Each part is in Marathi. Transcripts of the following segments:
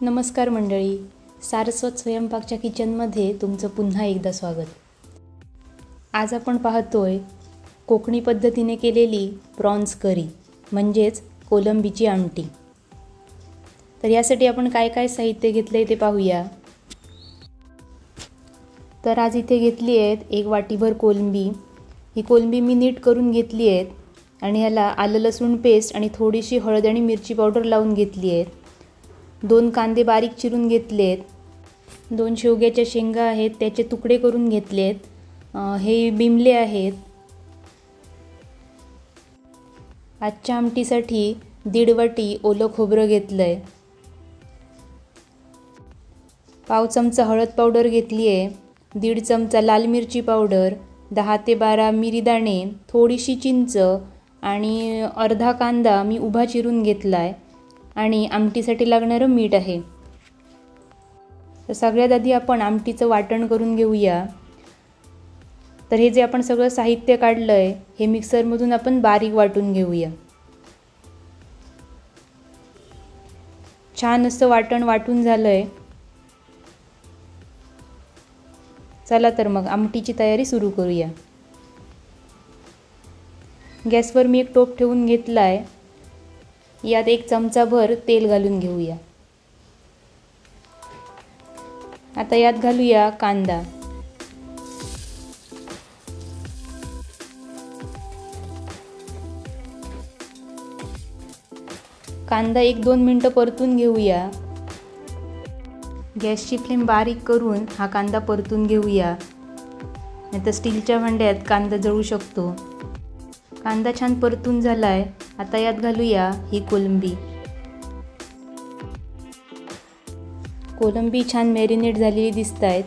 नमस्कार मंडळी, सारस्वत स्वयंपाकच्या किचनमध्ये तुमचं पुन्हा एकदा स्वागत. आज आपण पाहतोय कोकणी पद्धतीने केलेली प्रॉन्स करी म्हणजेच कोलंबीची आमटी. तर यासाठी आपण काय काय साहित्य घेतले ते पाहूया. तर आज इथे घेतली आहेत 1 वाटीभर कोलंबी. ही कोलंबी मी नीट करून घेतली आहेत आणि ह्याला आलं लसूण पेस्ट आणि थोडीशी हळद आणि मिरची पावडर लावून घेतली आहे. 2 कांदे बारीक चिरून घेतलेत. 2 शेवग्याच्या शेंगा आहेत, त्याचे तुकडे करून घेतलेत. हे बिमले आहेत. आजच्या आमटीसाठी 1.5 वाटी ओलं खोबरं घेतलंय. 1/2 चमचा हळद पावडर घेतली आहे. 1.5 चमचा लाल मिरची पावडर, 10 ते 12 मिरीदाणे, थोडीशी चिंच आणि अर्धा कांदा मी उभा चिरून घेतलाय आणि आमटीसाठी लागणारं मीठ आहे. तर सगळ्यात आधी आपण आमटीचं वाटण करून घेऊया. तर हे जे आपण सगळं साहित्य काढलंय हे मिक्सरमधून आपण बारीक वाटून घेऊया. छान असं वाटण वाटून झालंय. चला तर मग आमटीची तयारी सुरू करूया. गॅसवर मी एक टोप ठेवून घेतलाय. यात 1 चमचाभर तेल घालून घेऊया. आता यात घालूया कांदा. कांदा 1-2 मिनिटं परतून घेऊया. गॅसची फ्लेम बारीक करून हा कांदा परतून घेऊया, नाहीतर स्टीलच्या भांड्यात कांदा जळू शकतो. कांदा छान परतून झालाय. आता यात घालूया ही कोलंबी. कोलंबी छान मॅरिनेट झालेली दिसत आहेत.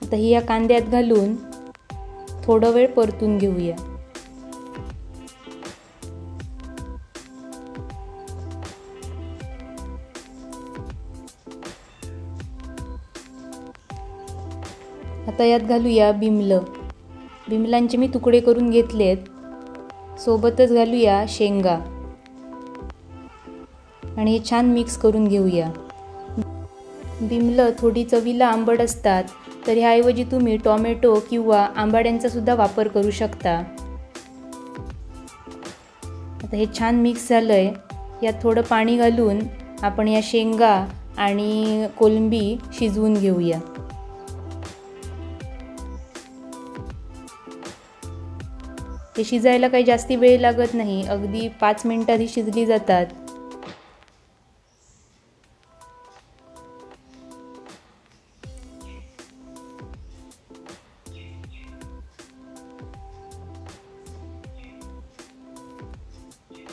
आता ही या कांद्यात घालून थोडा वेळ परतून घेऊया. आता यात घालूया बिमलं. बिमलांचे मी तुकडे करून घेतलेत. सोबतच घालूया शेंगा आणि हे छान मिक्स करून घेऊया. बिमलं थोडी चवीला आंबट असतात, तर ह्याऐवजी तुम्ही टोमॅटो किंवा आंबाड्यांचा सुद्धा वापर करू शकता. आता हे छान मिक्स झालंय. यात थोडं पाणी घालून आपण या शेंगा आणि कोलंबी शिजवून घेऊया. हे शिजायला काही जास्ती वेळ लागत नाही, अगदी 5 मिनिटात ही शिजली जातात.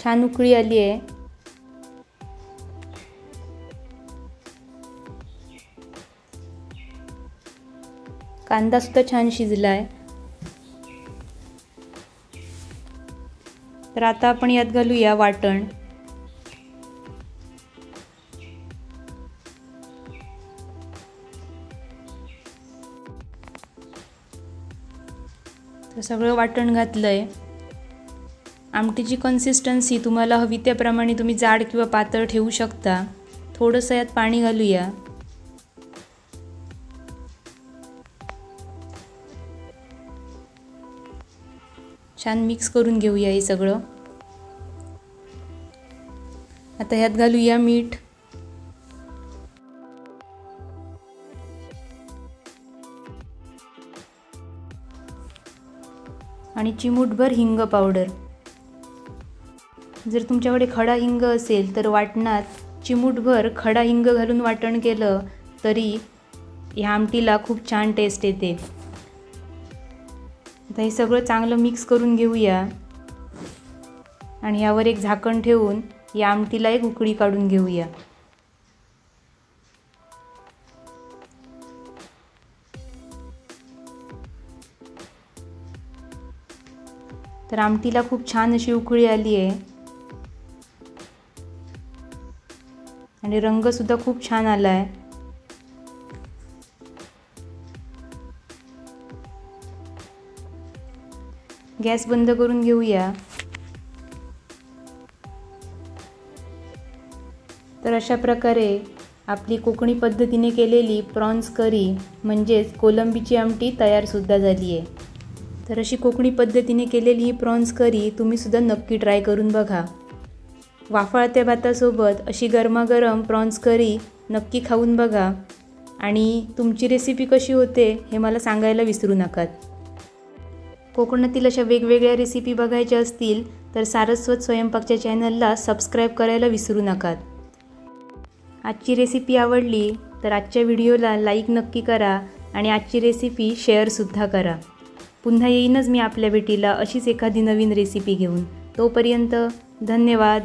छान उकळी आली आहे. कांदा सुद्धा छान शिजलाय. तर आता आपण यात घालूया वाटण. तर सगळं वाटण घातलंय. आमटीची कन्सिस्टन्सी तुम्हाला हवी त्याप्रमाणे तुम्ही जाड किंवा पातळ ठेवू शकता. थोडंसं यात पाणी घालूया. छान मिक्स करून घेऊया हे सगळं. आता ह्यात घालूया मीठ. आणि चिमूटभर हिंग पावडर. जर तुमच्याकडे खडा हिंग असेल तर वाटणात चिमूटभर खडा हिंग घालून वाटण केलं तरी ह्या आमटीला खूप छान टेस्ट येते. आता हे सगळं चांगलं मिक्स करून घेऊया आणि यावर एक झाकण ठेवून या आमटीला एक उकळी काढून घेऊया. तर आमटीला खूप छान अशी उकळी आली आहे आणि रंग सुद्धा खूप छान आला आहे. गॅस बंद करून घेऊया. तर अशा प्रकारे आपली कोकणी पद्धतीने केलेली प्रॉन्स करी म्हणजेच कोलंबीची आमटी तयारसुद्धा झाली आहे. तर अशी कोकणी पद्धतीने केलेली ही प्रॉन्स करी तुम्हीसुद्धा नक्की ट्राय करून बघा. वाफाळत्या भातासोबत अशी गरमागरम प्रॉन्स करी नक्की खाऊन बघा आणि तुमची रेसिपी कशी होते हे मला सांगायला विसरू नका. कोकणातील अशा वेगवेगळ्या रेसिपी बघायच्या असतील तर सारस्वत स्वयंपाकच्या चॅनलला सबस्क्राईब करायला विसरू नका. आजची रेसिपी आवडली तर आजच्या व्हिडिओला लाईक नक्की करा आणि आजची रेसिपी शेअरसुद्धा करा. पुन्हा येईनच मी आपल्या भेटीला अशीच एखादी नवीन रेसिपी घेऊन. तोपर्यंत धन्यवाद.